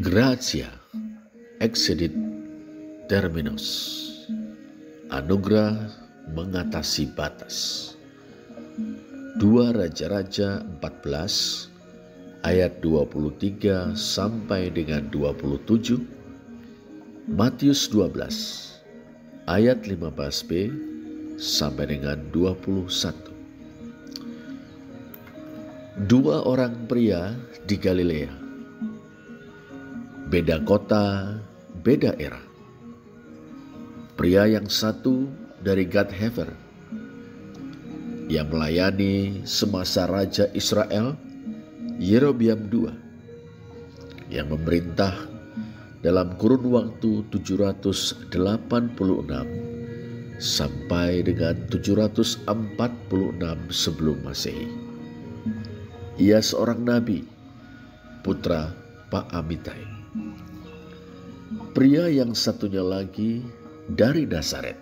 Gratia exedit terminus. Anugerah mengatasi batas. 2 Raja-Raja 14 ayat 23 sampai dengan 27. Matius 12 ayat 15b sampai dengan 21. Dua orang pria di Galilea, beda kota, beda era. Pria yang satu dari Gad-Hefer, yang melayani semasa Raja Israel, Yerobeam II, yang memerintah dalam kurun waktu 786 sampai dengan 746 sebelum Masehi. Ia seorang nabi, putra Pak Amitai. Pria yang satunya lagi dari Nazaret.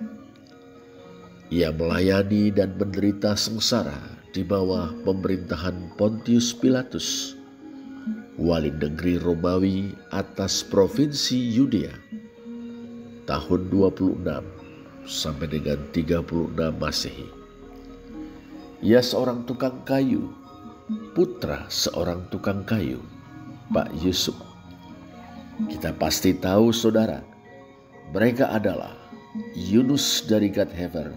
Ia melayani dan menderita sengsara di bawah pemerintahan Pontius Pilatus, wali negeri Romawi atas provinsi Yudea, tahun 26 sampai dengan 36 Masehi. Ia seorang tukang kayu, putra seorang tukang kayu, Pak Yusuf. Kita pasti tahu, saudara, mereka adalah Yunus dari Gad-Hefer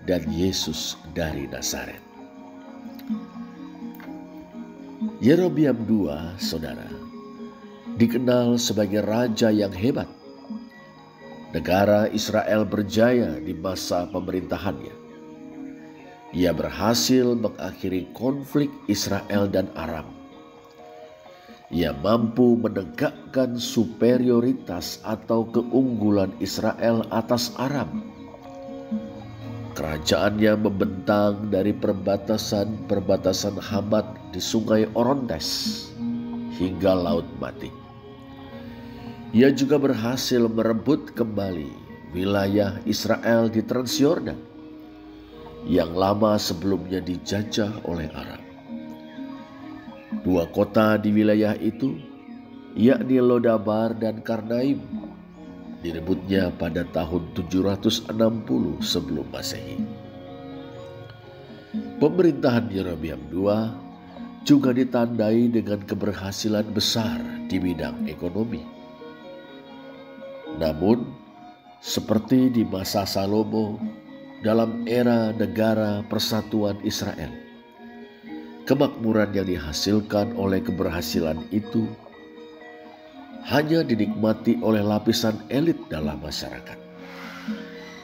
dan Yesus dari Nazaret. Yerobeam II, saudara, dikenal sebagai raja yang hebat. Negara Israel berjaya di masa pemerintahannya. Ia berhasil mengakhiri konflik Israel dan Aram. Ia mampu menegakkan superioritas atau keunggulan Israel atas Aram. Kerajaannya membentang dari perbatasan Hamat di sungai Orontes hingga Laut Mati. Ia juga berhasil merebut kembali wilayah Israel di Transyordan yang lama sebelumnya dijajah oleh Aram. Dua kota di wilayah itu, yakni Lodabar dan Karnaim, direbutnya pada tahun 760 sebelum Masehi. Pemerintahan Yerobeam II juga ditandai dengan keberhasilan besar di bidang ekonomi. Namun, seperti di masa Salomo, dalam era negara persatuan Israel, kemakmuran yang dihasilkan oleh keberhasilan itu hanya dinikmati oleh lapisan elit dalam masyarakat.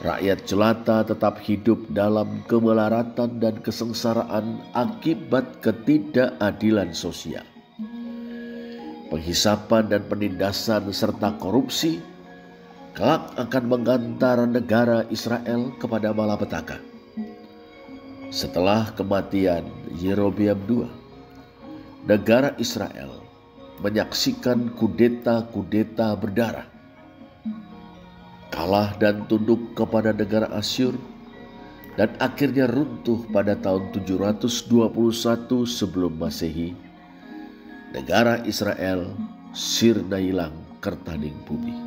Rakyat jelata tetap hidup dalam kemelaratan dan kesengsaraan akibat ketidakadilan sosial. Penghisapan dan penindasan serta korupsi kelak akan mengantar negara Israel kepada malapetaka. Setelah kematian Yerobeam II, negara Israel menyaksikan kudeta-kudeta berdarah, kalah dan tunduk kepada negara Asyur, dan akhirnya runtuh pada tahun 721 sebelum Masehi. Negara Israel sirna hilang kertaning bumi.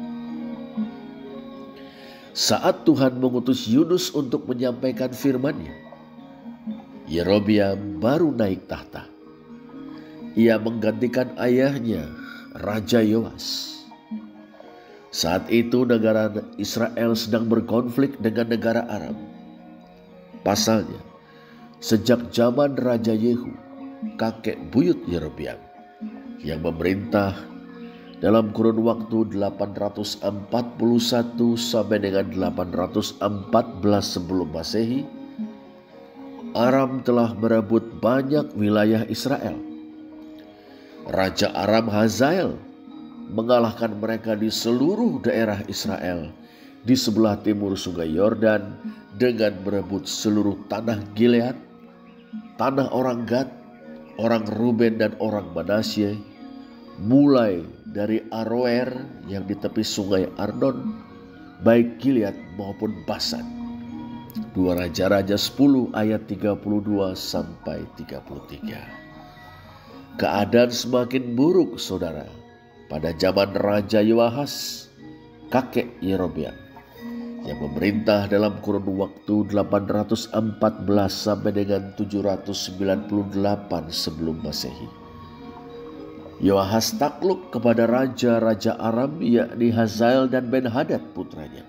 Saat Tuhan mengutus Yunus untuk menyampaikan firman-Nya, Yerobeam baru naik tahta. Ia menggantikan ayahnya, Raja Yoas. Saat itu negara Israel sedang berkonflik dengan negara Aram. Pasalnya, sejak zaman Raja Yehu, kakek buyut Yerobeam, yang memerintah dalam kurun waktu 841 sampai dengan 814 sebelum Masehi, Aram telah merebut banyak wilayah Israel. Raja Aram Hazael mengalahkan mereka di seluruh daerah Israel di sebelah timur sungai Yordan dengan merebut seluruh tanah Gilead, tanah orang Gad, orang Ruben dan orang Manasye, mulai dari Aroer yang di tepi sungai Arnon, baik Gilead maupun Basan. 2 Raja-Raja 10 ayat 32 sampai 33. Keadaan semakin buruk, saudara, pada zaman Raja Yoahas, kakek Yerobeam, yang memerintah dalam kurun waktu 814 sampai dengan 798 sebelum Masehi. Yoahas takluk kepada raja-raja Aram, yakni Hazael dan Ben-Hadad putranya.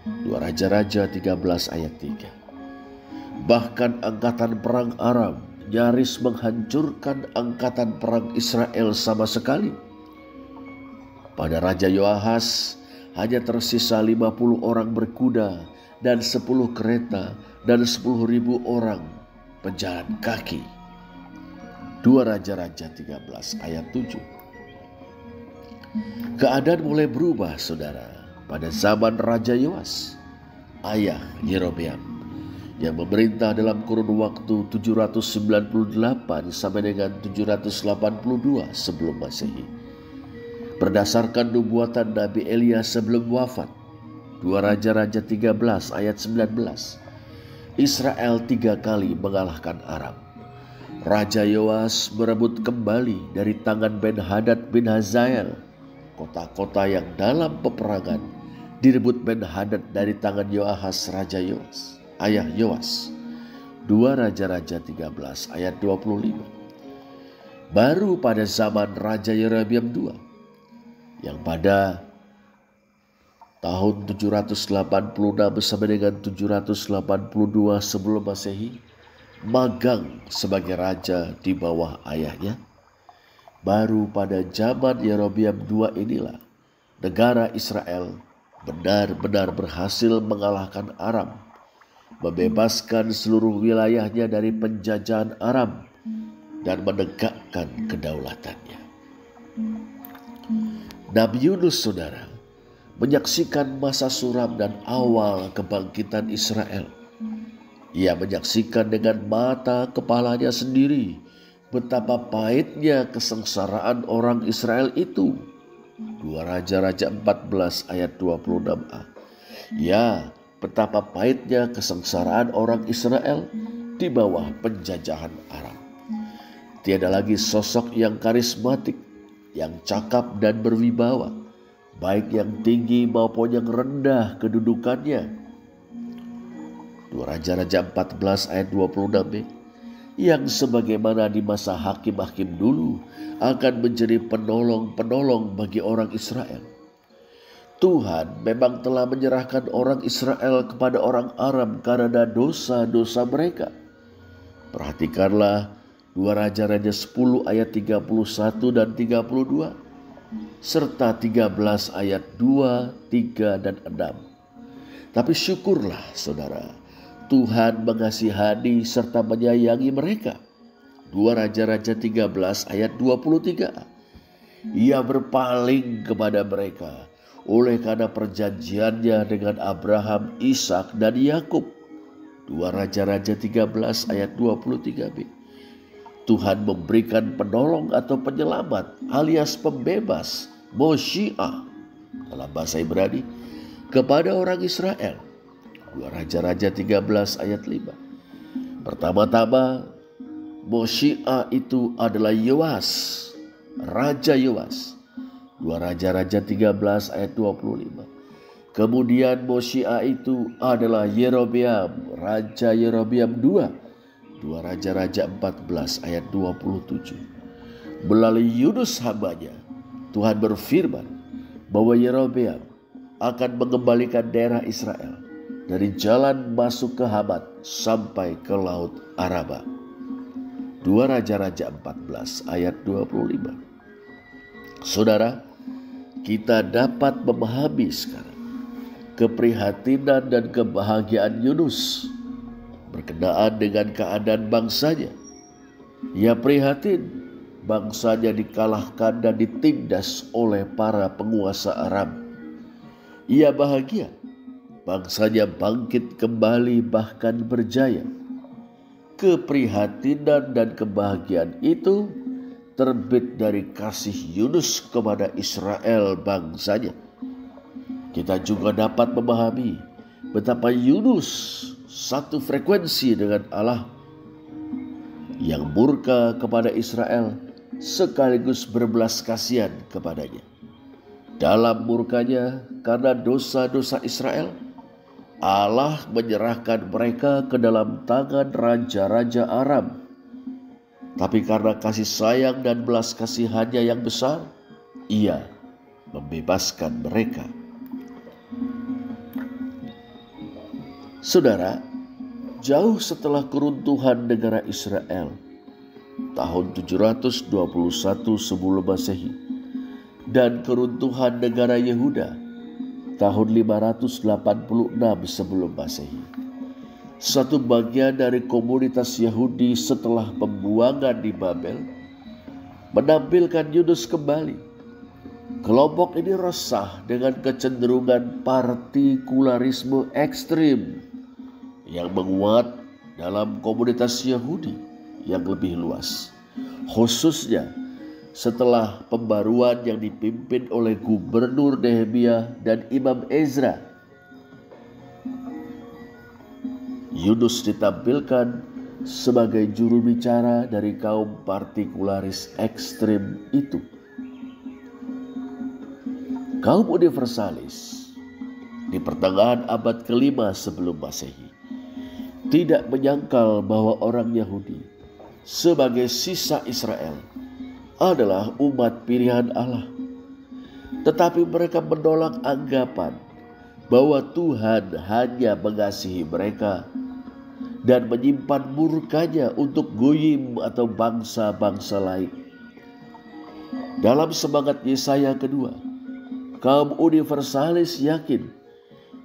2 Raja-Raja 13 ayat 3. Bahkan angkatan perang Aram nyaris menghancurkan angkatan perang Israel sama sekali. Pada Raja Yoahas hanya tersisa 50 orang berkuda dan 10 kereta dan 10.000 orang pejalan kaki. 2 Raja-Raja 13 ayat 7. Keadaan mulai berubah, saudara, pada zaman Raja Yoas, ayah Yerobeam, yang memerintah dalam kurun waktu 798 sampai dengan 782 sebelum Masehi. Berdasarkan nubuatan Nabi Elia sebelum wafat, 2 Raja-Raja 13 ayat 19, Israel 3 kali mengalahkan Aram. Raja Yoas merebut kembali dari tangan Ben-Hadad bin Hazael kota-kota yang dalam peperangan direbut Ben-Hadad dari tangan Yoahas Raja Yoas, ayah Yoas. 2 Raja-Raja 13 ayat 25. Baru pada zaman Raja Yerobeam II, yang pada tahun 786 sampai dengan 782 sebelum Masehi magang sebagai raja di bawah ayahnya. Baru pada zaman Yerobeam II inilah negara Israel benar-benar berhasil mengalahkan Aram, membebaskan seluruh wilayahnya dari penjajahan Aram dan menegakkan kedaulatannya. Nabi Yunus, saudara, menyaksikan masa suram dan awal kebangkitan Israel. Ia menyaksikan dengan mata kepalanya sendiri betapa pahitnya kesengsaraan orang Israel itu. 2 Raja-Raja 14 ayat 26a. Ya, betapa pahitnya kesengsaraan orang Israel di bawah penjajahan Aram. Tiada lagi sosok yang karismatik, yang cakap dan berwibawa, baik yang tinggi maupun yang rendah kedudukannya. 2 Raja-Raja 14 ayat 26b, yang sebagaimana di masa hakim-hakim dulu akan menjadi penolong-penolong bagi orang Israel. Tuhan memang telah menyerahkan orang Israel kepada orang Aram karena dosa-dosa mereka. Perhatikanlah 2 Raja-Raja 10 ayat 31 dan 32 serta 13 ayat 2, 3 dan 6. Tapi syukurlah, saudara, Tuhan mengasihani serta menyayangi mereka. 2 Raja-Raja 13 ayat 23. Ia berpaling kepada mereka oleh karena perjanjiannya dengan Abraham, Ishak dan Yakub. 2 Raja-Raja 13 ayat 23b. Tuhan memberikan penolong atau penyelamat alias pembebas, Moshiach dalam bahasa Ibrani, kepada orang Israel. 2 Raja-Raja 13 ayat 5. Pertama-tama Moshiach itu adalah Yoas, Raja Yoas. 2 Raja-Raja 13 ayat 25. Kemudian Moshiach itu adalah Yerobeam, Raja Yerobeam II. 2 Raja-Raja 14 ayat 27. Melalui Yunus hambanya, Tuhan berfirman bahwa Yerobeam akan mengembalikan daerah Israel dari jalan masuk ke Hamat sampai ke Laut Araba. 2 Raja-Raja 14 ayat 25. Saudara, kita dapat memahami sekarang keprihatinan dan kebahagiaan Yunus berkenaan dengan keadaan bangsanya. Ia prihatin bangsanya dikalahkan dan ditindas oleh para penguasa Aram. Ia bahagia bangsanya bangkit kembali bahkan berjaya. Keprihatinan dan kebahagiaan itu terbit dari kasih Yunus kepada Israel bangsanya. Kita juga dapat memahami betapa Yunus satu frekuensi dengan Allah yang murka kepada Israel sekaligus berbelas kasihan kepadanya. Dalam murkanya karena dosa-dosa Israel, Allah menyerahkan mereka ke dalam tangan raja-raja Aram. Tapi karena kasih sayang dan belas kasihannya yang besar, Ia membebaskan mereka. Saudara, jauh setelah keruntuhan negara Israel, tahun 721 sebelum Masehi, dan keruntuhan negara Yehuda, tahun 586 sebelum Masehi. Satu bagian dari komunitas Yahudi setelah pembuangan di Babel menampilkan Yunus kembali. Kelompok ini resah dengan kecenderungan partikularisme ekstrim yang menguat dalam komunitas Yahudi yang lebih luas, khususnya setelah pembaruan yang dipimpin oleh Gubernur Nehemia dan Imam Ezra. Yunus ditampilkan sebagai juru bicara dari kaum partikularis ekstrim itu. Kaum universalis di pertengahan abad ke-5 sebelum Masehi tidak menyangkal bahwa orang Yahudi sebagai sisa Israel adalah umat pilihan Allah. Tetapi mereka menolak anggapan bahwa Tuhan hanya mengasihi mereka dan menyimpan murkanya untuk goyim atau bangsa-bangsa lain. Dalam semangat Yesaya kedua, kaum universalis yakin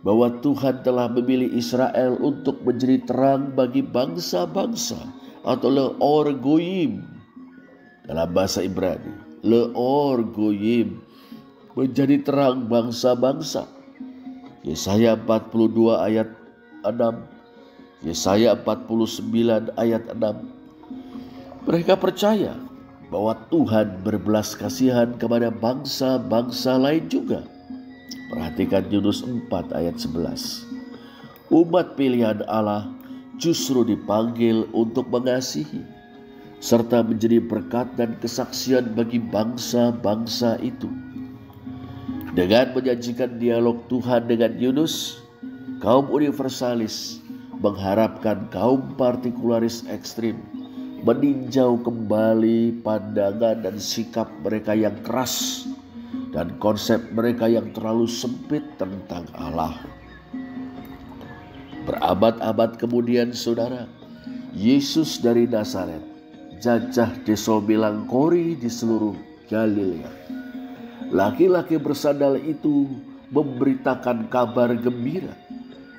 bahwa Tuhan telah memilih Israel untuk menjadi terang bagi bangsa-bangsa atau leor goyim. Dalam bahasa Ibrani, leor goyim, menjadi terang bangsa-bangsa. Yesaya 42 ayat 6, Yesaya 49 ayat 6. Mereka percaya bahwa Tuhan berbelas kasihan kepada bangsa-bangsa lain juga. Perhatikan Yunus 4 ayat 11. Umat pilihan Allah justru dipanggil untuk mengasihi serta menjadi berkat dan kesaksian bagi bangsa-bangsa itu. Dengan menyajikan dialog Tuhan dengan Yunus, kaum universalis mengharapkan kaum partikularis ekstrim meninjau kembali pandangan dan sikap mereka yang keras dan konsep mereka yang terlalu sempit tentang Allah. Berabad-abad kemudian, saudara, Yesus dari Nazaret jajah desa Bilangkori di seluruh Galilea. Laki-laki bersandal itu memberitakan kabar gembira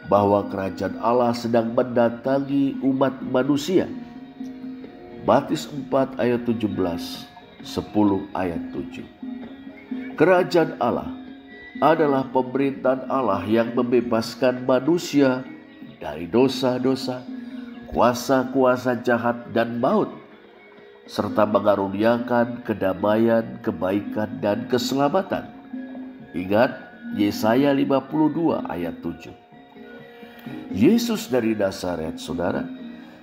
bahwa kerajaan Allah sedang mendatangi umat manusia. Matius 4 ayat 17, 10 ayat 7. Kerajaan Allah adalah pemerintahan Allah yang membebaskan manusia dari dosa-dosa, kuasa-kuasa jahat dan maut, serta mengaruniakan kedamaian, kebaikan, dan keselamatan. Ingat Yesaya 52 ayat 7. Yesus dari Nazaret, saudara,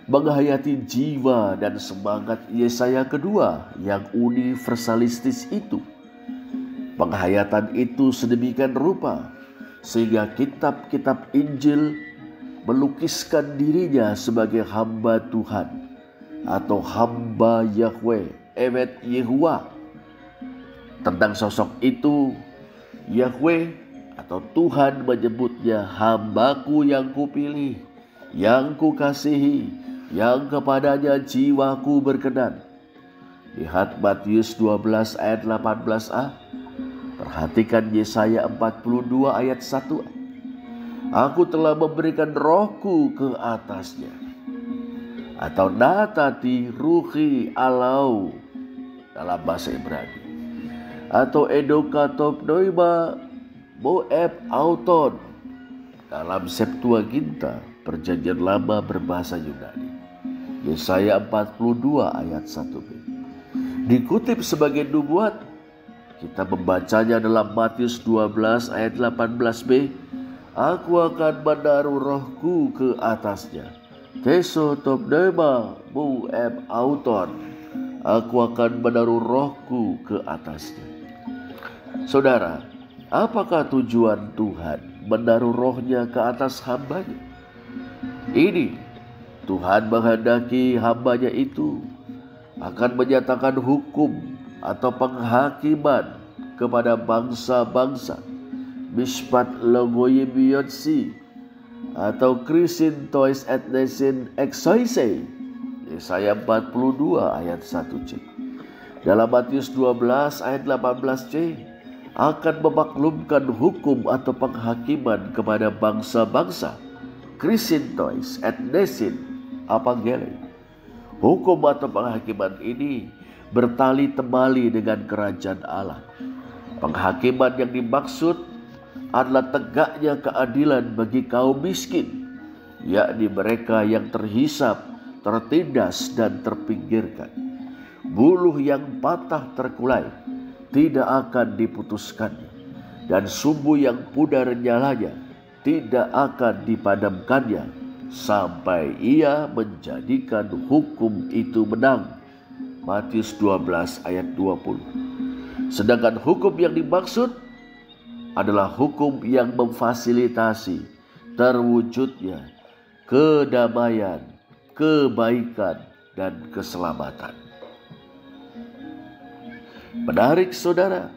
menghayati jiwa dan semangat Yesaya kedua yang universalistis itu. Penghayatan itu sedemikian rupa sehingga kitab-kitab Injil melukiskan dirinya sebagai hamba Tuhan atau hamba Yahweh, Evet Yehuwa. Tentang sosok itu, Yahweh atau Tuhan menyebutnya hambaku yang kupilih, yang kukasihi, yang kepadanya jiwaku berkenan. Lihat Matius 12 ayat 18a. Perhatikan Yesaya 42 ayat 1. Aku telah memberikan rohku ke atasnya. Atau natati ruhi alau dalam bahasa Ibrani. Atau edokatop noima Moab auton dalam Septuaginta Perjanjian Lama berbahasa Yunani. Yesaya 42 ayat 1b. Dikutip sebagai nubuat, kita membacanya dalam Matius 12 ayat 18b. Aku akan menaruh rohku ke atasnya. Keso top nema Moab auton. Aku akan menaruh rohku ke atasnya. Saudara, apakah tujuan Tuhan menaruh rohnya ke atas hambanya? Ini, Tuhan menghendaki hambanya itu akan menyatakan hukum atau penghakiman kepada bangsa-bangsa, Mishpat Logoyim Yotsi, atau Krisin Tois Etnesin Exoise, Yesaya 42 ayat 1c. Dalam Matius 12 ayat 18c, akan memaklumkan hukum atau penghakiman kepada bangsa-bangsa, Krisin Tois Etnesin Apangele. Hukum atau penghakiman ini bertali temali dengan kerajaan Allah. Penghakiman yang dimaksud adalah tegaknya keadilan bagi kaum miskin, yakni mereka yang terhisap, tertindas, dan terpinggirkan. Buluh yang patah terkulai tidak akan diputuskannya, dan sumbu yang pudar nyalanya tidak akan dipadamkannya, sampai ia menjadikan hukum itu menang. Matius 12 ayat 20. Sedangkan hukum yang dimaksud adalah hukum yang memfasilitasi terwujudnya kedamaian, kebaikan, dan keselamatan. Menarik saudara,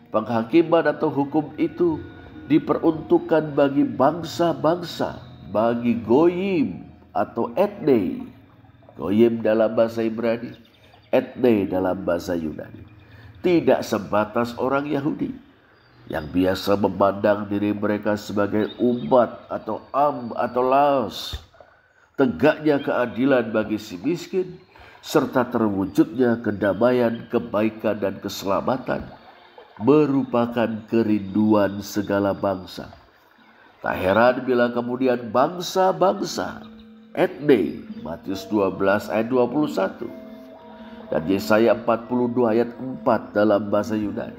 penghakiman atau hukum itu diperuntukkan bagi bangsa-bangsa, bagi goyim atau etne. Goyim dalam bahasa Ibrani, etne dalam bahasa Yunani. Tidak sebatas orang Yahudi yang biasa memandang diri mereka sebagai umat atau atau laos. Tegaknya keadilan bagi si miskin serta terwujudnya kedamaian, kebaikan, dan keselamatan merupakan kerinduan segala bangsa. Tak heran bila kemudian bangsa-bangsa, etne, Matius 12 ayat 21, dan Yesaya 42 ayat 4 dalam bahasa Yunani,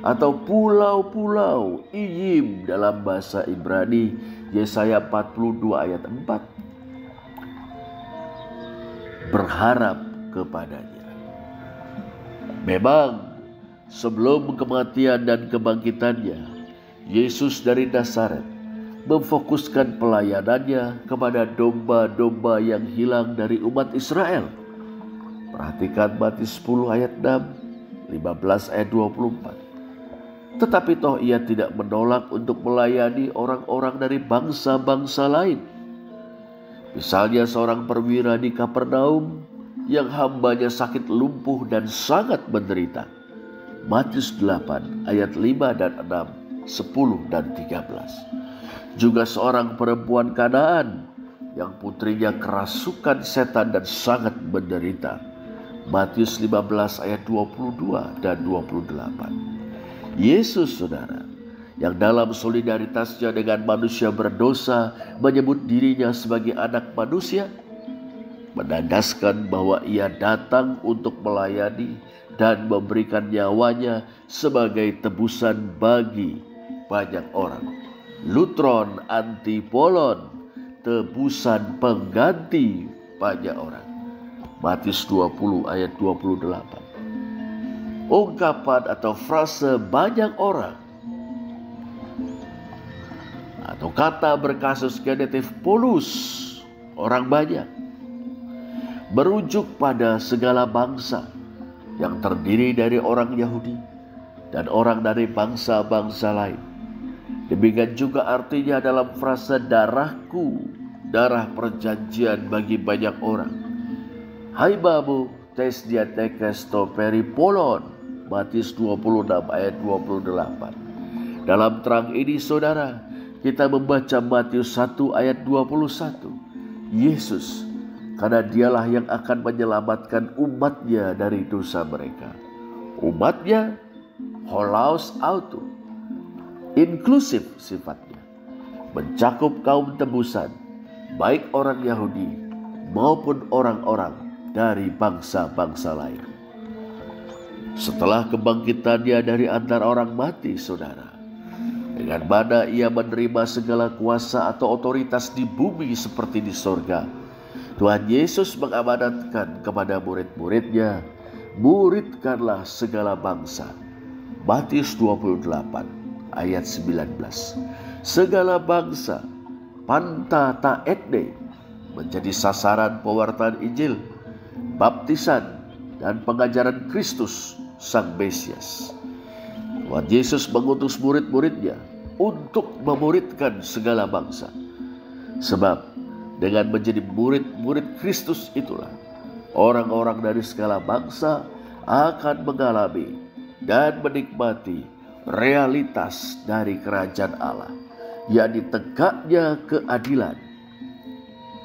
atau pulau-pulau Iyim dalam bahasa Ibrani, Yesaya 42 ayat 4, berharap kepadanya. Memang sebelum kematian dan kebangkitannya, Yesus dari Nazaret memfokuskan pelayanannya kepada domba-domba yang hilang dari umat Israel. Perhatikan Matius 10 ayat 6, 15 ayat 24. Tetapi toh ia tidak menolak untuk melayani orang-orang dari bangsa-bangsa lain. Misalnya seorang perwira di Kapernaum yang hambanya sakit lumpuh dan sangat menderita. Matius 8 ayat 5 dan 6, 10 dan 13. Juga seorang perempuan Kanaan yang putrinya kerasukan setan dan sangat menderita. Matius 15 ayat 22 dan 28. Yesus, saudara, yang dalam solidaritasnya dengan manusia berdosa menyebut dirinya sebagai anak manusia, menandaskan bahwa ia datang untuk melayani dan memberikan nyawanya sebagai tebusan bagi banyak orang. Lutron antipolon, tebusan pengganti banyak orang. Matius 20 ayat 28. Ungkapan atau frase banyak orang atau kata berkasus genitif polus, orang banyak, merujuk pada segala bangsa yang terdiri dari orang Yahudi dan orang dari bangsa-bangsa lain. Demikian juga artinya dalam frase darahku, darah perjanjian bagi banyak orang. Hai babu tes diatekes to peripolon, Matius 26 ayat 28. Dalam terang ini saudara, kita membaca Matius 1 ayat 21. Yesus, karena dialah yang akan menyelamatkan umatnya dari dosa mereka. Umatnya holaus auto, inklusif sifatnya, mencakup kaum tebusan, baik orang Yahudi maupun orang-orang dari bangsa-bangsa lain. Setelah kebangkitannya dari antara orang mati, saudara, dengan mana ia menerima segala kuasa atau otoritas di bumi seperti di sorga, Tuhan Yesus mengamanatkan kepada murid-muridnya muridkanlah segala bangsa. Matius 28 ayat 19. Segala bangsa, panta ta etne, menjadi sasaran pewartaan Injil, baptisan, dan pengajaran Kristus Sang Mesias. Tuhan Yesus mengutus murid-muridnya untuk memuridkan segala bangsa. Sebab dengan menjadi murid-murid Kristus itulah orang-orang dari segala bangsa akan mengalami dan menikmati realitas dari kerajaan Allah, yakni tegaknya keadilan,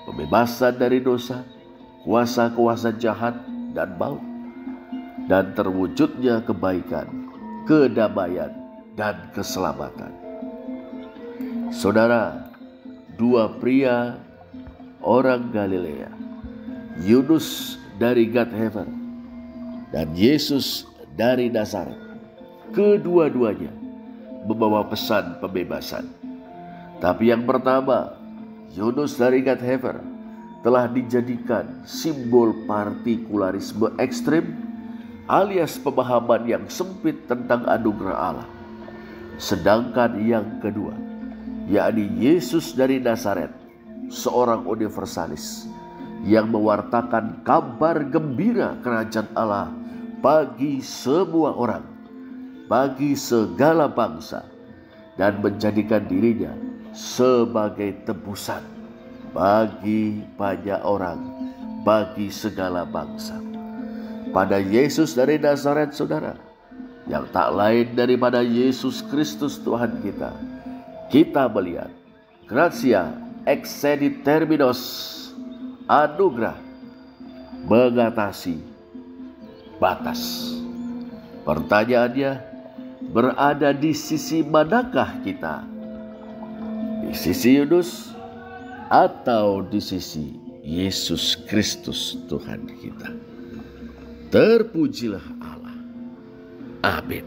pembebasan dari dosa, kuasa-kuasa jahat dan maut, dan terwujudnya kebaikan, kedamaian, dan keselamatan. Saudara, dua pria orang Galilea, Yunus dari Gat-Hefer dan Yesus dari Nazaret, kedua-duanya membawa pesan pembebasan. Tapi yang pertama, Yunus dari Gat-Hefer telah dijadikan simbol partikularisme ekstrem alias pemahaman yang sempit tentang anugerah Allah. Sedangkan yang kedua, yakni Yesus dari Nazaret, seorang universalis yang mewartakan kabar gembira kerajaan Allah bagi semua orang, bagi segala bangsa, dan menjadikan dirinya sebagai tebusan bagi banyak orang, bagi segala bangsa. Pada Yesus dari Nazaret, saudara, yang tak lain daripada Yesus Kristus Tuhan kita melihat gratia excedit terminos, anugerah mengatasi batas. Pertanyaannya, berada di sisi manakah kita? Di sisi Yunus atau di sisi Yesus Kristus Tuhan kita? Terpujilah Allah. Amin.